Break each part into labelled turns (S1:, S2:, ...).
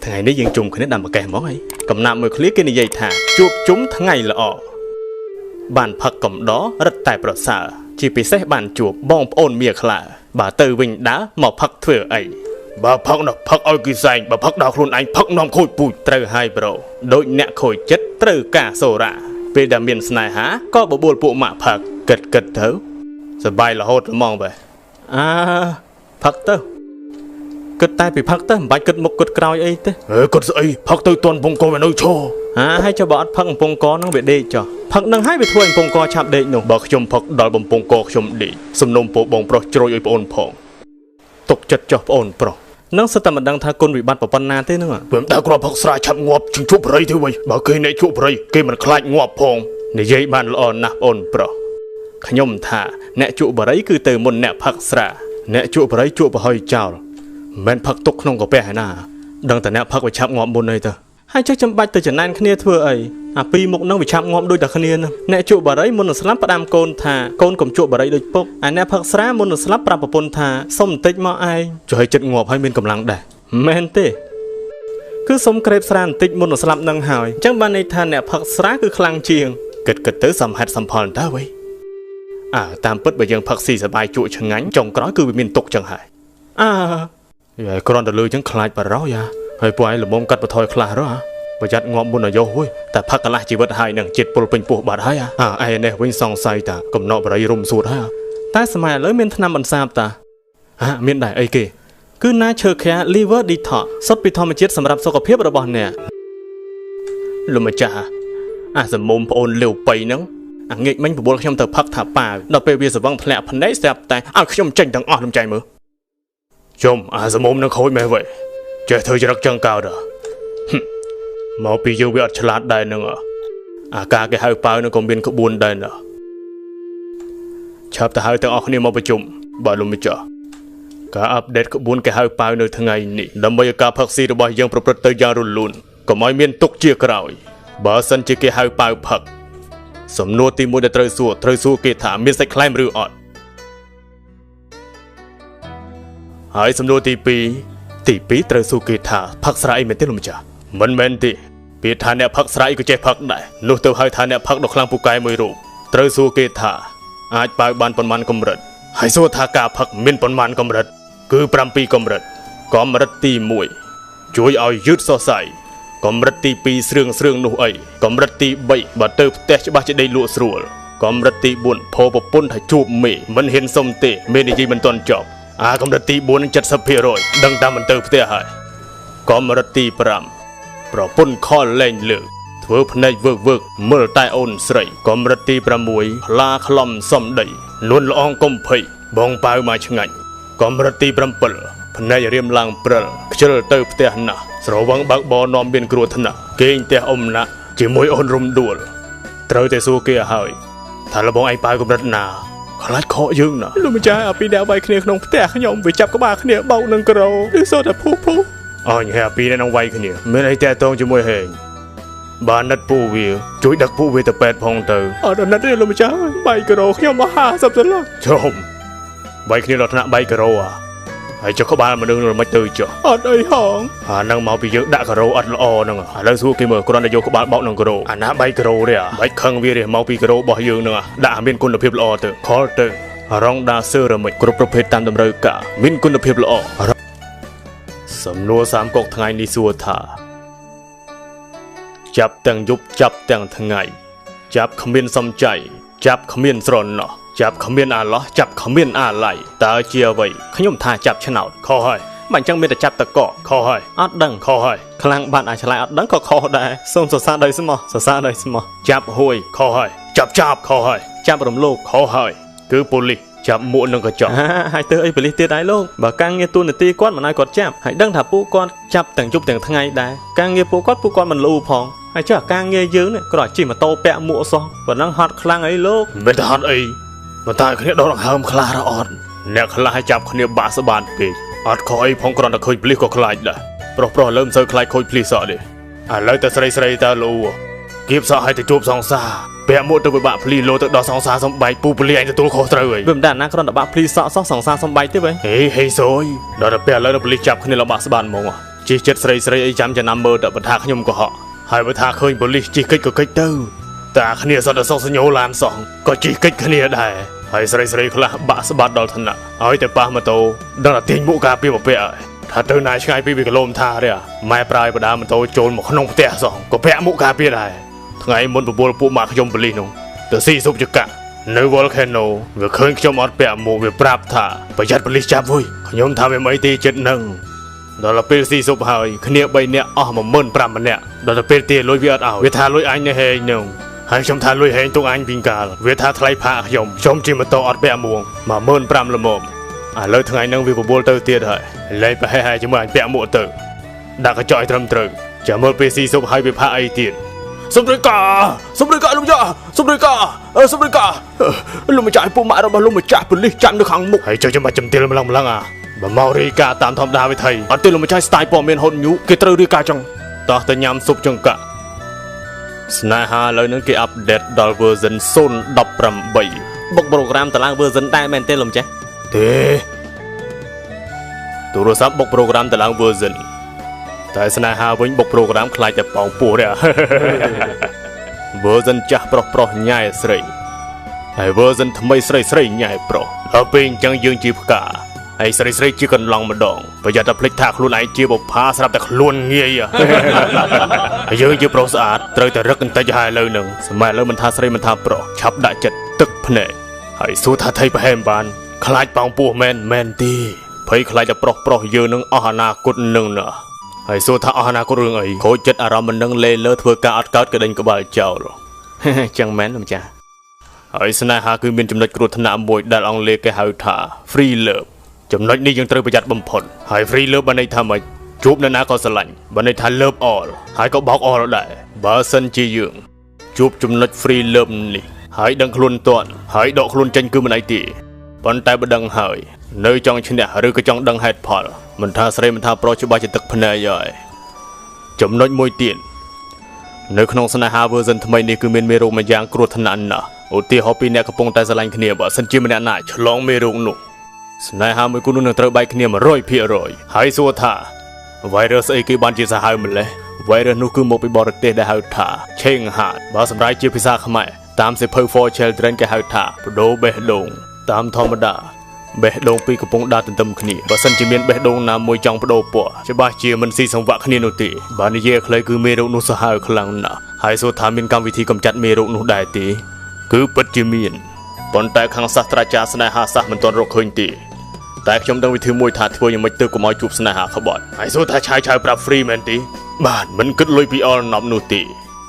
S1: ថ្ងៃនេះយើងជុំគ្នាដាំប្រកេះហ្មងហីកំណាប់មួយឃ្លៀគេនិយាយថាជួបជុំថ្ងៃល្អបានផឹកកំដររឹតតែប្រសើរជាពិសេសបានជួបបងប្អូនមាខ្លាបើទៅវិញដើរមកផឹកធ្វើអីបើផឹកនោះផឹកឲ្យគេសែងបើផឹកដល់ខ្លួនឯងផឹកនាំខូចពូជត្រូវហើយប្រូដូចអ្នកខូចចិត្តត្រូវការសូរ៉ាពេលដែលមានស្នេហាក៏បបួលពួកម៉ាក់ផឹកគិតទៅសបាយរហូតហ្មងបែផឹកទៅគិតតែពីផឹកទៅមិនបាច់គិតមុខគិតក្រោយអីទេគិតស្អីផឹកទៅតន់ពងកវានៅឈរហើយចុះបើអត់ផឹកពងកនឹងវាដេកចុះផឹកនឹងហើយវាធ្វើឲ្យពងកឆាប់ដេកនោះបើខ្ញុំផឹកដល់បំពងកខ្ញុំដេកសំណុំពោបងប្រុសជ្រួយឲ្យប្អូនផងទុកចិត្តចុះប្អូនប្រុសនឹងសិតតែមិនដឹងថាគុណវិបត្តិប៉ុណ្ណាទេនឹងព្រមតែគ្រាប់ផឹកស្រាឆាប់ងាប់ជាងជក់បរិយទៅវិញបើគេអ្នកជក់បរិយគេមិនខ្លាចងាប់ផងនិយាយបានល្អណាស់ប្អូនប្រុសខ្ញុំថាអ្នកជក់បរិយគឺទៅមុនអ្នកផឹកស្រាអ្នកជក់បរិយជក់ប្រហុយចោលមិនផឹកទុកក្នុងកាពះឯណាដឹងតែអ្នកផឹកវាឆាប់ងាប់មុនអីទៅហើយចុះចាំបាច់ទៅចំណានគ្នាធ្វើអីអាពីរមុខនឹងវាឆាប់ងាប់ដូចតែគ្នានឹងអ្នកជក់បារីមុននឹងស្លាប់ផ្ដាំកូនថាកូនកុំជក់បារីដូចពុកអាអ្នកផឹកស្រាមុននឹងស្លាប់ប្រាប់ប្រពន្ធថាសុំបន្តិចមកឯងចុះឲ្យចិត្តងាប់ហើយមានកម្លាំងដែរមែនទេគឺសុំក្រេបស្រាបន្តិចមុននឹងស្លាប់នឹងហើយអញ្ចឹងបានន័យថាអ្នកផឹកស្រាគឺខ្លាំងជាងគិតទៅសំហេតុសំផលតើវិញតាមពិតបើយើងផឹកស៊ីសបាយជក់ឆ្ងាញ់ចុងក្រោយគឺវាមានទុកចឹងហើយគ្រាន់តែលឺចឹងខ្លាចបារោយាហើយពួកឯងល្មមកាត់បន្ថយខ្លះរហ៎ប្រយ័ត្នងាប់មុនអាយុហួយតែផឹកកន្លះជីវិតហើយនឹងជាតិពុលពេញពោះបាត់ហើយឯនេះវិញសង្ស័យតាកំណត់បរិយរុំសួតហើយតែសម័យឥឡូវមានថ្នាំបន្សាបតាមានដែរអីគេគឺ Naturecare Liver Detox សុទ្ធពីធម្មជាតិសម្រាប់សុខភាពរបស់អ្នកលោកម្ចាស់សម្មុំប្អូនលាវប៉ៃហ្នឹងងាកមិញបបួលខ្ញុំទៅផឹកថាប៉ាដល់ពេលវាសវឹងធ្លាក់ភ្នែកស្រាប់តែឲ្យខ្ញុំចេញទាំងអស់លំចៃមើលជុំសម្មុំនឹងខូចមែនវិញចេះធ្វើចរិតចឹងកោតមកពីយើងវាអត់ឆ្លាតដែរនឹងការគេហៅប៉ៅនឹងក៏មានក្បួនដែរណាឆាប់ទៅហៅទាំងអស់គ្នាមកប្រជុំបាទលោកម្ចាស់ការអាប់ដេតក្បួនគេហៅប៉ៅនៅថ្ងៃនេះដើម្បីឲ្យការផឹកស៊ីរបស់យើងប្រព្រឹត្តទៅយ៉ាងរលូនកុំឲ្យមានទុកជាក្រោយបើសិនជាគេហៅប៉ៅផឹកសំណួរទី1ដែលត្រូវសួរគេថាមានសាច់ខ្លែមឬអត់ហើយសំណួរទី2ត្រូវសួរគេថាផឹកស្រាអីមែនទេលោកម្ចាស់មិនមែនទេពាក្យថាអ្នកផឹកស្រាអីក៏ចេះផឹកដែរនោះទៅហៅថាអ្នកផឹកដ៏ខ្លាំងពូកែមួយរូបត្រូវសួរគេថាអាចបើបានប៉ុន្មានកម្រិតហើយសួរថាការផឹកមានប៉ុន្មានកម្រិតគឺ7កម្រិតកម្រិតទី1ជួយឲ្យយឺតសរសៃកម្រិតទី2ស្រឿងនោះអីកម្រិតទី3បើទៅផ្ទះច្បាស់ជាដេកលក់ស្រួលកម្រិតទី4ផោប្រពន្ធថាជួបមេមិនហ៊ានសុំទេមេនិយាយមិនទាន់ចប់កម្រិតទី4 70%ដឹងតាមមិនទៅផ្ទះហើយកម្រិតទី5ប្រពន្ធខលលែងលើកធ្វើភ្នែកវើកមើលតែអូនស្រីកម្រិតទី6ខ្លាខ្លំសំដីលួនល្អងកុំភ័យបងប៉ៅមកឆ្ងាញ់កម្រិតទី7ភ្នែករៀមឡើងព្រិលខ្ជិលទៅផ្ទះណាស់ស្រវឹងបើកបរនាំមានគ្រោះថ្នាក់គេងផ្ទះអ៊ំណាក់ជាមួយអូនរំដួលត្រូវតែសួរគេហើយថាលបងឯងប៉ៅកម្រិតណាខ្លាចខកយើងណាលោកម្ចាស់ពីអ្នកវាយគ្នាក្នុងផ្ទះខ្ញុំវាចាប់ក្បាលគ្នាបោកនឹងក្រោឬសូតែភូអញហេពីអ្នកនឹងវាយគ្នាមានអីតែតងជាមួយហេងបានណិតពូវាជួយដឹកពូវាទៅពេទ្យផងទៅអត់ណិតទេលោកម្ចាស់បាយក្រោខ្ញុំមក50សន្លឹកជុំបាយគ្នាដល់ថ្នាក់បាយក្រោហើយចុះក្បាលមនុស្សមិនទៅចុះអត់អីហងហ្នឹងមកពីយើងដាក់ក្រោអត់ល្អហ្នឹងឥឡូវសួរគេមើលគ្រាន់តែយកក្បាលបោកនឹងក្រោណាបាយក្រោទេបាច់ខឹងវាទេមកពីក្រោរបស់យើងហ្នឹងដាក់ឲ្យមានគុណភាពល្អទៅខលទៅរងដាសឺរ៉ាមិចគ្រប់ប្រភេទតាមតម្រូវការមានគុណភាពល្អសំណួរ3កុកថ្ងៃនេះសួរថាចាប់ទាំងយប់ចាប់ទាំងថ្ងៃចាប់គ្មានសំចៃចាប់គ្មានស្រណោះចាប់គ្មានអាឡោះចាប់គ្មានអាឡៃតើជាអ្វីខ្ញុំថាចាប់ឆ្នោតខុសហើយមិនអញ្ចឹងមានតែចាប់តកខុសហើយអត់ដឹងខុសហើយខ្លាំងបាត់អាចឆ្លើយអត់ដឹងក៏ខុសដែរសូមសរសើរដោយស្មោះចាប់ហួយខុសហើយចាប់ខុសហើយចាប់រំលោភខុសហើយគឺប៉ូលីសចាប់មួកនឹងកញ្ចក់ហើយទៅអីប៉ូលីសទៀតដែរលោកបើការងារទូនាទីគាត់មិនឲ្យគាត់ចាប់ហើយដឹងថាពួកគាត់ចាប់ទាំងយប់ទាំងថ្ងៃដែរការងារពួកគាត់មិនលូផងហើយចុះការងារយើងនេះគ្រាន់តែជិះម៉ូតូពាក់មួកសោះប៉ុណ្ណឹងហត់ខ្លាំងអីលោកមិនទៅហត់អីប៉ុន្តែគ្នាដកដង្ហើមខ្លារអត់អ្នកខ្លះឲ្យចាប់គ្នាបាក់ស្បាតពេកអត់ខុសអីផងគ្រាន់តែឃើញប៉ូលីសក៏ខ្លាចដែរប្រុសលើមិនសូវខ្លាចខូចប៉ូលីសអត់ទេឥឡូវតែស្រីតើលូគៀបសក់ឲ្យទៅជួបសង្សារពាក់មួកទៅពិបាកប៉ូលីសលោទៅដល់សង្សារសំបែកពូប៉ូលីសឯងទទួលខុសត្រូវហើយវាមិនដែរណាគ្រាន់តែបាក់ប៉ូលីសសក់សោះសង្សារសំបែកទេវិញហេស៊យដល់តែពេលឥឡូវប៉ូលីសចាប់គ្នាលបាក់ស្បាតហ្មង ជីចិត្តស្រីអីចាំចំណាំមើលតែបើថាខ្ញុំកុហកហើយបើថាឃើញប៉ូលីសជីកិច្ចក៏កិច្ចទៅតាគ្នាសតតែសោកសញ្ញោឡានសោះក៏ជីកិច្ចគ្នាដែរហើយស្រីខ្លះបាក់ស្បាត់ដល់ថ្នាក់ហើយតែប៉ះម៉ូតូដល់តែទាញមុខការពារមកពាក់ហើយថាទៅណាឆ្ងាយពីវាគីឡូម៉ែត្រទេម៉ែប្រាយបដាម៉ូតូចូលមកក្នុងផ្ទះសោះក៏ពាក់មុខការពារដែរថ្ងៃមុនបបួលពួកម៉ាក់ខ្ញុំប៉ូលីសនោះទៅស៊ីស៊ុបចកៈនៅ Volcano វាឃើញខ្ញុំអត់ពាក់មួកវាប្រាប់ថាប្រយ័ត្នប៉ូលីសចាប់ហួយខ្ញុំថាវាមិនអីទេចិត្តនឹងដល់ពេលស៊ីស៊ុបហើយគ្នា3នាក់អស់ 15000 ម្នាក់ដល់ពេលទាលុយវាអត់ឲ្យវាថាលុយអញនេះហេងនោះហើយខ្ញុំថាលុយហេងទុកអញពីកាលវាថាថ្លៃផាកខ្ញុំជិះម៉ូតូអត់ពាក់មួក 15000 ល្មមឥឡូវថ្ងៃហ្នឹងវាបបួលទៅទៀតហើយលែងប្រហែលហើយជាមួយអញពាក់មួកទៅដាក់កញ្ចក់ឲ្យត្រឹមត្រូវចាំមើលពេលស៊ីស៊ុបហើយវាផាកអីទៀតសុំរេកាលោកម្ចាស់សុំរេកាលោកម្ចាស់ឲ្យពុកម៉ាក់របស់លោកម្ចាស់ប៉ូលីសចាំនៅខាងមុខហើយចូលចាំបាច់ចំទាលម្លងអាបើមករេកាតាមធម្មតាវាថៃអត់ទេលោកម្ចាស់ស្ទាយព័ត៌មានហូតញូគេត្រូវរេកាចឹងតោះទៅញ៉ាំស៊ុបចង្កាក់ស្នេហាឥឡូវនេះគេអាប់ដេតដល់ version 018 បុកប្រូក្រាមតឡើង version ដែរមែនទេលោកម្ចាស់ទេទូរស័ព្ទបុកប្រូក្រាមតឡើង version តែស្នេហាវិញបុកប្រូក្រាមខ្លាចតែប៉ោងពោះទេversion ចាស់ប្រុសញ៉ែស្រីហើយ version ថ្មីស្រីញ៉ែប្រុសដល់ពេលអញ្ចឹងយើងជាផ្កាហើយស្រីជាកន្លងម្ដងប្រយ័ត្នតែភ្លេចថាខ្លួនឯងជាបុផាស្រាប់តែខ្លួនងាយហើយយើងជាប្រុសស្អាតត្រូវតែរឹកបន្តិចហើយឥឡូវហ្នឹងសម័យឥឡូវមិនថាស្រីមិនថាប្រុសឆាប់ដាក់ចិត្តទឹកភ្នែកហើយសួរថាថៃប្រហែលបានខ្លាចប៉ោងពោះមែនទេភ័យខ្លាចតែប្រុសយើងនឹងអស់អនាគតនឹងណាហើយសួរថាអស់អនាគតរឿងអីខូចចិត្តអារម្មណ៍មិននឹងលេលើធ្វើការអត់កើតក្តេញក្បាលចោលចឹងមែនម្ចាស់ហើយស្នេហាគឺមានចំណុចគ្រោះថ្នាក់មួយដែលអង់គ្លេសគេហៅថា free love ចំណុចនេះយើងត្រូវប្រយ័ត្នបំផុតហើយ free love បានន័យថាម៉េចជួបនៅណាក៏ស្រឡាញ់បានន័យថា love all ហើយក៏បោក all ដែរបើសិនជាយើងជួបចំណុច free love នេះហើយដឹងខ្លួនទាន់ហើយដកខ្លួនចេញគឺមិនអីទេប៉ុន្តែបើដឹងហើយនៅចង់ឈ្នះឬក៏ចង់ដឹងហេតុផលមិនថាស្រីមិនថាប្រុសច្បាស់ជាទឹកភ្នែកហើយចំណុចមួយទៀតនៅក្នុងស្នេហា version ថ្មីនេះគឺមានមេរោគមួយយ៉ាងគ្រោះថ្នាក់ណាស់ឧទាហរណ៍ពីអ្នកកំពុងតែស្រឡាញ់គ្នាបើសិនជាម្នាក់ណាឆ្លងមេរោគនោះស្នេហាមួយគូនោះនឹងត្រូវបែកគ្នា 100% ហើយសួរថា virus អីគេបានជាសាហាវម្លេះ virus នោះគឺមកពីបរទេសដែលហៅថាឆេងហាតបើសម្រាប់ជាភាសាខ្មែរតាមសៀវភៅ For Children គេហៅថាបដូរបេះដូងតាមធម្មតាបេះដូងពីរកំពុងដើរទន្ទឹមគ្នាបើសិនជាមានបេះដូងណាមួយចង់បដូរពណ៌ច្បាស់ជាមិនស៊ីសង្វាក់គ្នានោះទេបើនិយាយខ្លីគឺមេរោគនោះសាហាវខ្លាំងណាស់ហើយសួរថាមានកម្មវិធីកម្ចាត់មេរោគនោះដែរទេគឺពិតជាមានប៉ុន្តែខាងសាស្ត្រាចារ្យស្នេហាសាស្ត្រមិនទាន់រកឃើញទេតែខ្ញុំដឹងវិធីមួយថាធ្វើយ៉ាងម៉េចទៅកុំឲ្យជួបស្នេហាក្បត់ហើយសួរថាឆាយប្រាប់ free មែនទេបាទមិនគិតលុយពីអល់ណប់នោះទេ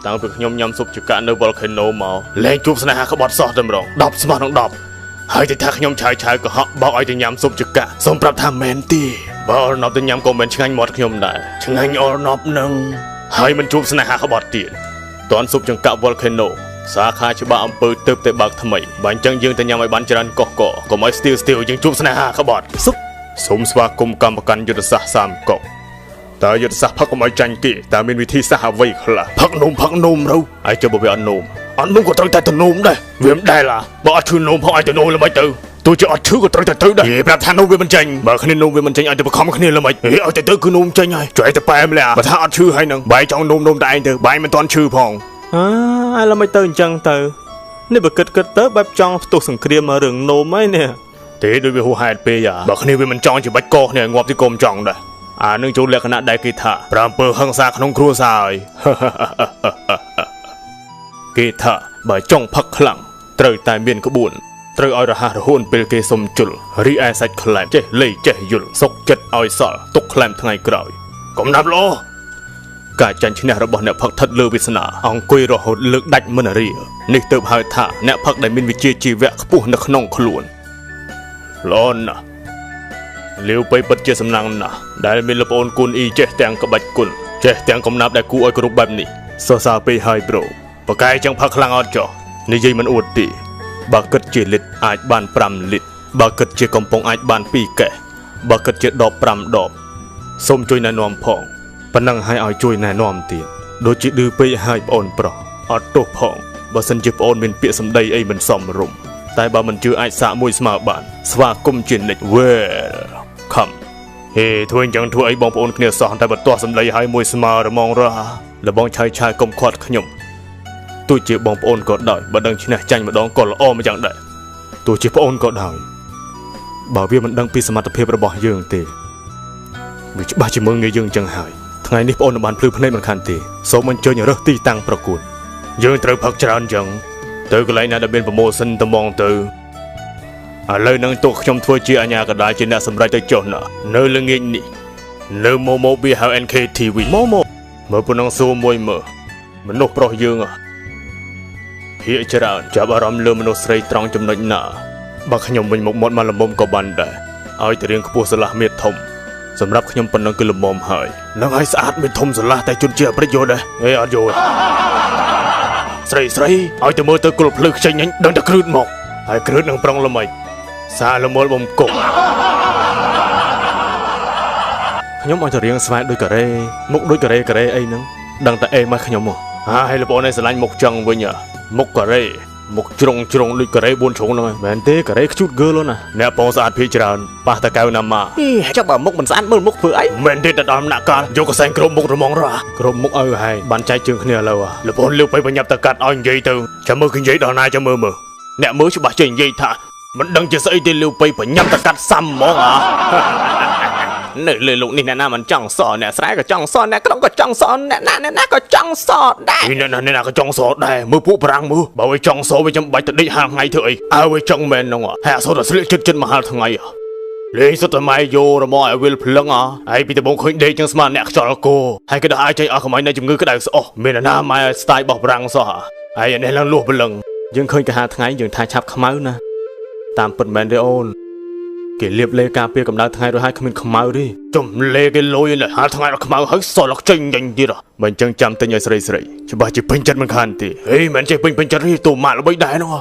S1: តាំងពីខ្ញុំញ៉ាំស៊ុបចង្កាក់នៅ Volcano មកលែងជួបស្នេហាក្បត់សោះតែម្ដង10ស្មោះនឹង10ហើយតែថាខ្ញុំឆាយកុហកបោកឲ្យទៅញ៉ាំស៊ុបចង្កាក់សូមប្រាប់ថាមែនទេបើអល់ណប់ទៅញ៉ាំក៏មិនឆ្ងាញ់មាត់ខ្ញុំដែរឆ្ងាញ់អល់ណប់នឹងហើយមិនជួបស្នេហាក្បត់ទៀតតនស៊ុបចង្កាក់ Volcano សាខាច្បារអំពើទៅតែបើកថ្មីបើអញ្ចឹងយើងទៅញ៉ាំឲ្យបានច្រើនកុសកកុំឲ្យស្ទៀវយើងជួបស្នេហាក្បត់សូមស្វាគមន៍កម្មប្រកាន់យុទ្ធសាស្ត្រ30កុកតើយុទ្ធសាស្ត្រផឹកកុំឲ្យចាញ់គេតើមានវិធីសាស្ត្រអ្វីខ្លះផឹកនោមទៅហើយចុះបើវាអត់នោមក៏ត្រូវតែទៅនោមដែរវាមិនដែលបើអត់ឈឺនោមផងឲ្យទៅនោមល្មិចទៅទោះជាអត់ឈឺក៏ត្រូវតែទៅដែរគេប្រាប់ថានោមវាមិនចាញ់បើគ្នានោមវាមិនចាញ់ឲ្យទៅបខំគ្នាល្មិចឲ្យទៅគឺនោមចាញ់ហើយជួយតែប៉ែម្ល៉េះបើថាអត់ឈឺហើយនឹងបាយចង់នោមតែឯងទៅបាយមិនទាន់ឈឺផងហើយល្មិចទៅអញ្ចឹងទៅនេះបើគិតទៅបែបចង់ផ្ទុះសង្គ្រាមរឿងនោមហើយនេះទេដូចវាហួសហេតុពេកបើគ្នាវាមិនចង់ជាបាច់កោគ្នាងាប់ទីកុំចង់ដែរអានឹងចូលលក្ខណៈដែលគេថាប្រាំពើហឹង្សាក្នុងគ្រួសារហើយគេថាបើចង់ផឹកខ្លាំងត្រូវតែមានក្បួនត្រូវឲ្យរហ័សរហួនពេលគេសុំជុលរីឯសាច់ខ្លែមចេះលេចេះយល់សុកចិត្តឲ្យសល់ទុកខ្លែមថ្ងៃក្រោយកុំណាប់លោការចាញ់ឈ្នះរបស់អ្នកផឹកថិតលើវាសនាអង្គុយរហូតលើកដាច់មិនរានេះទើបហៅថាអ្នកផឹកដែលមានវិជ្ជាជីវៈខ្ពស់នៅក្នុងខ្លួនល្អណាស់លាវបីពិតជាសំណាងណាស់ដែលមានលប្អូនគុណអ៊ីចេះទាំងក្បាច់គុណចេះទាំងកំណាប់ដែលគួរឲ្យគោរពបែបនេះសរសើរពេកហើយប្រូបកាយចឹងផឹកខ្លាំងអត់ចុះនិយាយមិនអួតទេបើគិតជាលីត្រអាចបាន5លីត្របើគិតជាកំប៉ុងអាចបាន2កេះបើគិតជាដប5ដបសូមជួយណែនាំផងប៉ុណ្ណឹងហើយឲ្យជួយណែនាំទៀតដូចជាឌឺពេកហើយប្អូនប្រុសអត់ទោសផងបើសិនជាប្អូនមានពាក្យសម្ដីអីមិនសមរម្យតែបើមិនជឿអាចសាកមួយស្មើបានស្វាគមន៍ជានិច្ច Welcome ហេធ្វើអញ្ចឹងធ្វើអីបងប្អូនគ្នាសោះតែបន្ទាស់សម្ដីឲ្យមួយស្មើរហ្មងរលបងឆាយកុំខាត់ខ្ញុំទោះជាបងប្អូនក៏ដោយបើដឹងឈ្នះចាញ់ម្ដងក៏ល្អម្យ៉ាងដែរទោះជាប្អូនក៏ដោយបើវាមិនដឹងពីសមត្ថភាពរបស់យើងទេវាច្បាស់ជាមើងងាយយើងអញ្ចឹងហើយថ្ងៃនេះប្អូនបានភ្លឺភ្នែកមិនខានទេសូមអញ្ជើញរើសទីតាំងប្រកួតយើងត្រូវផឹកច្រើនអញ្ចឹងទៅកន្លែងណាដែលមានប្រម៉ូសិនត្មងទៅឥឡូវនឹងទូខ្ញុំធ្វើជាអាញាកដាលជាអ្នកសម្រេចទៅចុះណានៅល្ងាចនេះនៅ Momo Be How NK TV Momo មើលប៉ុណ្ណឹងសួរមួយមើលមនុស្សប្រុសយើងភាគច្រើនចាប់អារម្មណ៍លើមនុស្សស្រីត្រង់ចំណុចណាបើខ្ញុំវិញមុខមាត់មកលំមុំក៏បានដែរឲ្យតែរៀងខ្ពស់ស្រឡះមេធំសម្រាប់ខ្ញុំប៉ុណ្ណឹងគឺលំមុំហើយនឹងឲ្យស្អាតមេធំស្រឡះតែជន់ជាអប្រិយយល់ដែរអេអត់យល់ស្រីឲ្យទៅមើលទៅគល់ភ្លឺខ្ចីញដឹងតែគ្រឿតមកហើយគ្រឿតនឹងប្រុងល្មិចសារលមលបំគុកខ្ញុំឲ្យទៅរៀងស្វែងដូចការ៉េមុខដូចការ៉េអីហ្នឹងដឹងតែអេមកខ្ញុំមកហើយលោកបងឯងស្រឡាញ់មុខចឹងវិញមុខការ៉េមុខជ្រុងដូចការ៉េ4ជ្រុងហ្នឹងមែនទេការ៉េខ្ជូតហ្គើលណាអ្នកបងស្អាតភាច្រើនប៉ះតកៅណាមកចាំបើមុខមិនស្អាតមើលមុខធ្វើអីមែនទេតែដល់ដំណាក់កាលយកកសែងគ្រប់មុខរមងរគ្រប់មុខឲ្យហើយបានចែកជើងគ្នាឥឡូវលោកបងលើកទៅបញ្ញាប់តកាត់ឲ្យនិយាយទៅចាំមើលគឺនិយាយដល់ណាចាំមើលអ្នកមើលច្បាស់ចេះនិយាយថាមិនដឹងជាស្អីទេលើកទៅបញ្ញាប់តកាត់សាំហ្មងនៅលើលោកនេះអ្នកណាមិនចង់សអ្នកស្រែក៏ចង់សអ្នកក្រុងក៏ចង់សអ្នកណាក៏ចង់សដែរអ្នកណាក៏ចង់សដែរមើលពួកប្រាំងមើលបើឲ្យចង់សវាចាំបាច់ទៅដេកហាលថ្ងៃធ្វើអីអើវាចង់មែនហ្នឹងហើយអត់សូវតែស្លៀកចិត្តមកហាលថ្ងៃលេងសុទ្ធតែម៉ែយោរមកឲ្យវិលភ្លឹងហើយពីដំបងឃើញដេកចឹងស្មានអ្នកខ្ចល់គោហើយក៏ដល់អាចចេញអស់កម្លាំងនៃជំងឺក្តៅស្អុះមានណាម៉ែឲ្យស្ទាយបោះប្រាំងសោះហើយនេះឡើងលួសភ្លឹងយើងឃើញកាហាថ្ងៃយើងថាឆាប់ខ្មៅណាតាមពិតមែនទេអូនគេលៀបលេការពារកម្ដៅថ្ងៃរួចហើយគ្មានខ្មៅទេចំលេគេលុយណាហាលថ្ងៃដល់ខ្មៅហើយសល់ចេញទៀតបើអញ្ចឹងចាំទិញឲ្យស្រីច្បាស់ជាពេញចិត្តមិនខានទេហេមិនចេះពេញចិត្តទេទូម៉ាក់ល្បីដែរនោះ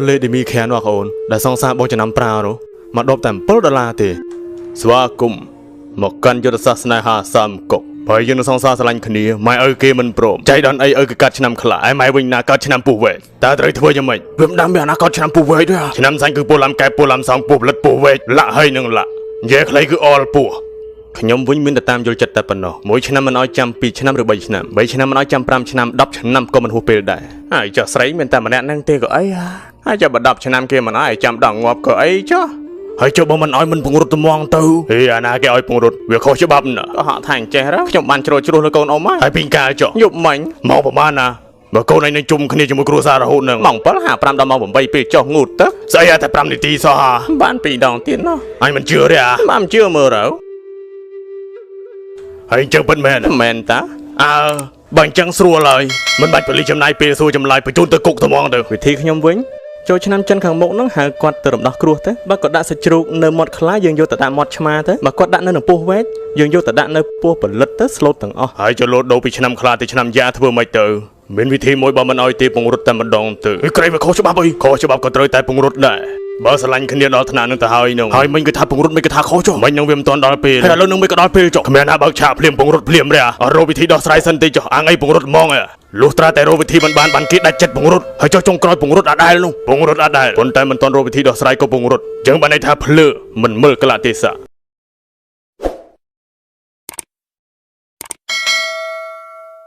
S1: លេឌីមីខាននោះអូនដែលសងសាបងចំណាំប្រានោះមកដប់តែ$7ទេស្វាគមន៍មកកាន់យុទ្ធសាស្ត្រស្នេហាសាមកុកបើយើងនឹងសងសាស្រឡាញ់គ្នាម៉ែឪគេមិនព្រមចៃដន្យអីឪគេកាត់ឆ្នាំខ្លះហើយម៉ែវិញណាកាត់ឆ្នាំពោះវែកតើត្រូវធ្វើយ៉ាងម៉េចវាមិនដាំមានអាណាកាត់ឆ្នាំពោះវែកទេឆ្នាំសាញ់គឺពោះឡាំកែពោះឡាំសងពោះផលិតពោះវែកលាក់ហើយនឹងលាក់និយាយខ្លីគឺអល់ពោះខ្ញុំវិញមានតែតាមយល់ចិត្តតែប៉ុណ្ណោះមួយឆ្នាំមិនឲ្យចាំ2ឆ្នាំឬ3ឆ្នាំ3ឆ្នាំមិនឲ្យចាំ5ឆ្នាំ10ឆ្នាំក៏មិនហួសពេលដែរហើយចុះស្រីមានតែម្នាក់ហ្នឹងទេក៏អីហើយចាំបើ10ឆ្នាំគេមិនឲ្យចាំដល់ងាប់ក៏អីចុះហើយចុះបើមិនឲ្យមិនពង្រត់ត្មងទៅហេអាណាគេឲ្យពង្រត់វាខុសច្បាប់ណាក៏ហៅថាអញ្ចេះខ្ញុំបានជ្រួសលើកូនអ៊ំហើយពីកាលចុះយប់មិញមកប្រហែលណាបើកូនឯងនឹងជុំគ្នាជាមួយគ្រួសាររហូតនឹងម៉ោង7:55ដល់ម៉ោង8ពេលចុះងូតទៅស្អីតែ5នាទីសោះបាន2ដងទៀតណោះហើយមិនជឿទេបានជឿមើលទៅហើយអញ្ចឹងពិតមែនតាបើអញ្ចឹងស្រួលហើយមិនបាច់ពលីចំណាយពេលសួរចម្លើយបញ្ជូនទៅគុកត្មងទៅវិធីខ្ញុំវិញចូលឆ្នាំចិនខាងមុខហ្នឹងហៅគាត់ទៅរំដោះគ្រោះទៅបើគាត់ដាក់សាច់ជ្រូកនៅមាត់ខ្លាយើងយកទៅដាក់មាត់ឆ្មាទៅបើគាត់ដាក់នៅនឹងពោះវែកយើងយកទៅដាក់នៅពោះផលិតទៅស្លូតទាំងអស់ហើយចូលលោតដូរពីឆ្នាំខ្លាទៅឆ្នាំយ៉ាធ្វើមិនទៅមានវិធីមួយបើមិនអោយទេពង្រត់តែម្ដងទៅក្រែងវាខុសច្បាប់អីខុសច្បាប់ក៏ត្រូវតែពង្រត់ដែរបើស្រឡាញ់គ្នាដល់ថ្នាក់នឹងទៅហើយនឹងហើយមិញគឺថាពង្រត់មិនគឺថាខុសចុះមិញនឹងវាមិនទាន់ដល់ពេលហើយឥឡូវនឹងមិនក៏ដល់ពេលចុះគ្មានណាបើកឆាកភ្លាមពង្រត់ភ្លាមទេអត់រកវិធីដោះស្រាយសិនទេចុះអាងអីពង្រត់ហ្មងលុះត្រាតែរកវិធីបានគេដាច់ចិត្តពង្រត់ហើយចុះចុងក្រោយពង្រត់អត់ដែលនោះពង្រត់អត់ដែលប៉ុន្តែមិនទាន់រកវិធីដោះស្រាយក៏ពង្រត់ចឹងបានន័យថាភ្លើមិនមើលកលៈទេសៈ